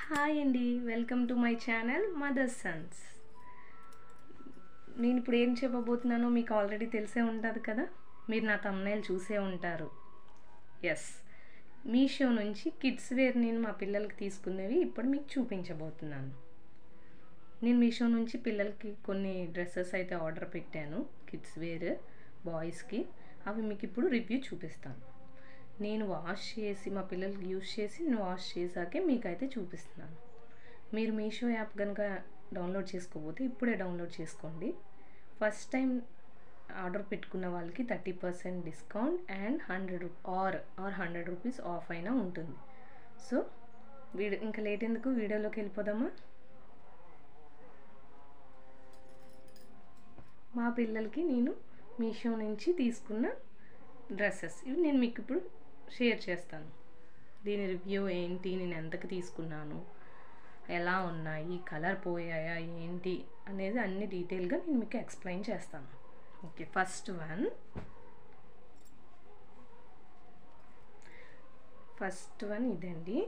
Hi అండి, welcome to my channel mothers sons. నేను ఇప్పుడు ఏం చెప్పబోతున్నానో మీకు ఆల్రెడీ తెలిసే ఉంటుంది కదా. మీరు నా థంబ్నెయిల్ చూసే ఉంటారు. ఎస్, మీషో నుంచి కిడ్స్ వేర్ నేను మా పిల్లలకి తీసుకునేవి ఇప్పుడు మీకు చూపించబోతున్నాను. నేను మీషో నుంచి పిల్లలకి కొన్ని డ్రెస్సెస్ అయితే ఆర్డర్ పెట్టాను, కిడ్స్ వేర్ బాయ్స్కి. అవి మీకు ఇప్పుడు రివ్యూ చూపిస్తాను. నేను వాష్ చేసి మా పిల్లలకి యూస్ చేసి నేను వాష్ చేశాకే మీకైతే చూపిస్తున్నాను. మీరు మీషో యాప్ కనుక డౌన్లోడ్ చేసుకోకపోతే ఇప్పుడే డౌన్లోడ్ చేసుకోండి. ఫస్ట్ టైం ఆర్డర్ పెట్టుకున్న వాళ్ళకి 30% డిస్కౌంట్ అండ్ 100 రూపీస్ ఆఫ్ అయినా ఉంటుంది. సో ఇంకా లేట్ ఎందుకు, వీడియోలోకి వెళ్ళిపోదామా. మా పిల్లలకి నేను మీషో నుంచి తీసుకున్న డ్రెస్సెస్ ఇవి నేను మీకు ఇప్పుడు షేర్ చేస్తాను. దీని రివ్యూ ఏంటి, నేను ఎంతకు తీసుకున్నాను, ఎలా ఉన్నాయి, కలర్ పోయాయా ఏంటి అనేది అన్ని డీటెయిల్గా నేను మీకు ఎక్స్ప్లెయిన్ చేస్తాను. ఓకే, ఫస్ట్ వన్ ఇదండి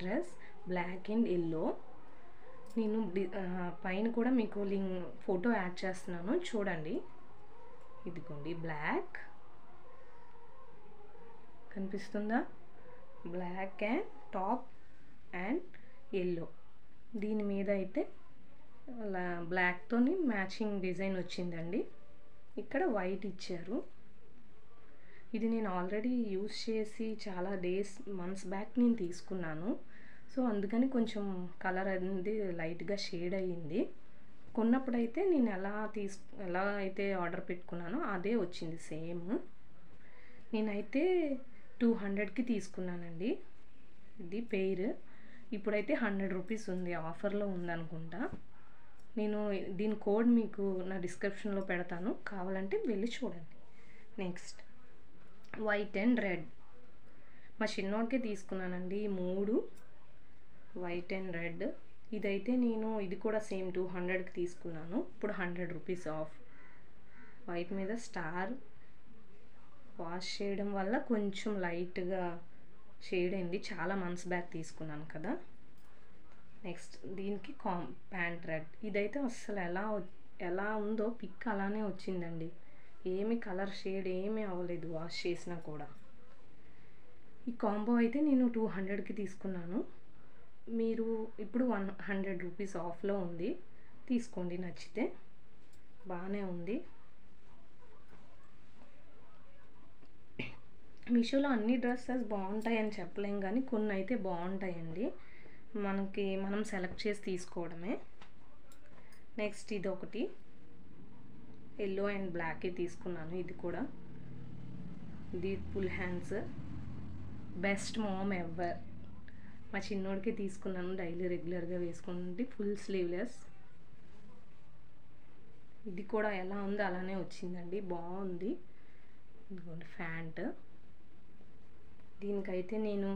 డ్రెస్, బ్లాక్ అండ్ ఎల్లో. నేను పైన కూడా మీకు ఫోటో యాడ్ చేస్తున్నాను, చూడండి. ఇదిగోండి, బ్లాక్ కనిపిస్తుందా, black and top and yellow. దీని మీద అయితే బ్లాక్తోని మ్యాచింగ్ డిజైన్ వచ్చిందండి. ఇక్కడ వైట్ ఇచ్చారు. ఇది నేను ఆల్రెడీ యూస్ చేసి చాలా మంత్స్ బ్యాక్ నేను తీసుకున్నాను. సో అందుకని కొంచెం కలర్ అనేది లైట్గా షేడ్ అయ్యింది. కొన్నప్పుడైతే నేను ఎలా అయితే ఆర్డర్ పెట్టుకున్నానో అదే వచ్చింది సేమ్. నేనైతే 200కి తీసుకున్నానండి. ఇది పెయిర్ ఇప్పుడైతే 100 రూపీస్ ఉంది, ఆఫర్లో ఉందనుకుంటా. నేను దీని కోడ్ మీకు నా డిస్క్రిప్షన్లో పెడతాను, కావాలంటే వెళ్ళి చూడండి. నెక్స్ట్ వైట్ అండ్ రెడ్, మా చిన్నోడికే తీసుకున్నానండి 3 వైట్ అండ్ రెడ్. ఇదైతే నేను ఇది కూడా సేమ్ 200కి తీసుకున్నాను, ఇప్పుడు 100 రూపీస్ ఆఫ్. వైట్ మీద స్టార్, వాష్ చేయడం వల్ల కొంచెం లైట్గా షేడ్ అయింది, చాలా మంత్స్ బ్యాక్ తీసుకున్నాను కదా. నెక్స్ట్ దీనికి ప్యాంట్ రెడ్. ఇదైతే అస్సలు ఎలా ఉందో పిక్ అలానే వచ్చిందండి, ఏమి కలర్ షేడ్ ఏమీ అవ్వలేదు వాష్ చేసినా కూడా. ఈ కాంబో అయితే నేను 200కి తీసుకున్నాను. మీరు ఇప్పుడు 100 రూపీస్ ఆఫ్లో ఉంది, తీసుకోండి నచ్చితే. బాగానే ఉంది. మీషోలో అన్ని డ్రెస్సెస్ బాగుంటాయని చెప్పలేం, కానీ కొన్ని అయితే బాగుంటాయండి. మనం సెలెక్ట్ చేసి తీసుకోవడమే. నెక్స్ట్ ఇది ఒకటి ఎల్లో అండ్ బ్లాకే తీసుకున్నాను. ఇది కూడా ఇది full hands, best ma'am ever. మా చిన్నోడికి తీసుకున్నాను, డైలీ రెగ్యులర్గా వేసుకుంటే. Full sleeveless. ఇది కూడా ఎలా ఉందో అలానే వచ్చిందండి, బాగుంది. ఇదిగోండి ప్యాంట్. దీనికైతే నేను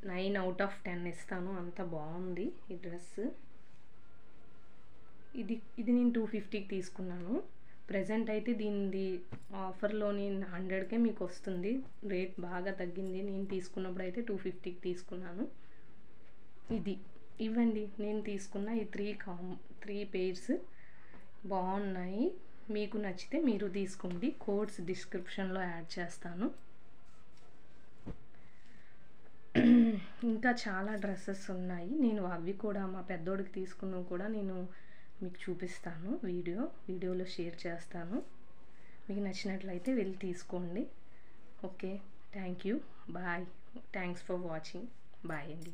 9 out of 10 ఇస్తాను, అంత బాగుంది ఈ డ్రెస్. ఇది నేను 250కి తీసుకున్నాను. ప్రజెంట్ అయితే దీనిది ఆఫర్లోని 100కే మీకు వస్తుంది, రేట్ బాగా తగ్గింది. నేను తీసుకున్నప్పుడు అయితే 250కి తీసుకున్నాను. ఇవ్వండి నేను తీసుకున్న ఈ 3 పెయిర్స్ బాగున్నాయి. మీకు నచ్చితే మీరు తీసుకోండి, కోడ్స్ డిస్క్రిప్షన్లో యాడ్ చేస్తాను. ఇంకా చాలా డ్రెస్సెస్ ఉన్నాయి, నేను అవి కూడా మా పెద్దోడికి తీసుకున్నవి కూడా నేను మీకు చూపిస్తాను, వీడియోలో షేర్ చేస్తాను. మీకు నచ్చినట్లయితే వెళ్ళి తీసుకోండి. Okay, thank you, bye. Thanks for watching. Bye అండి.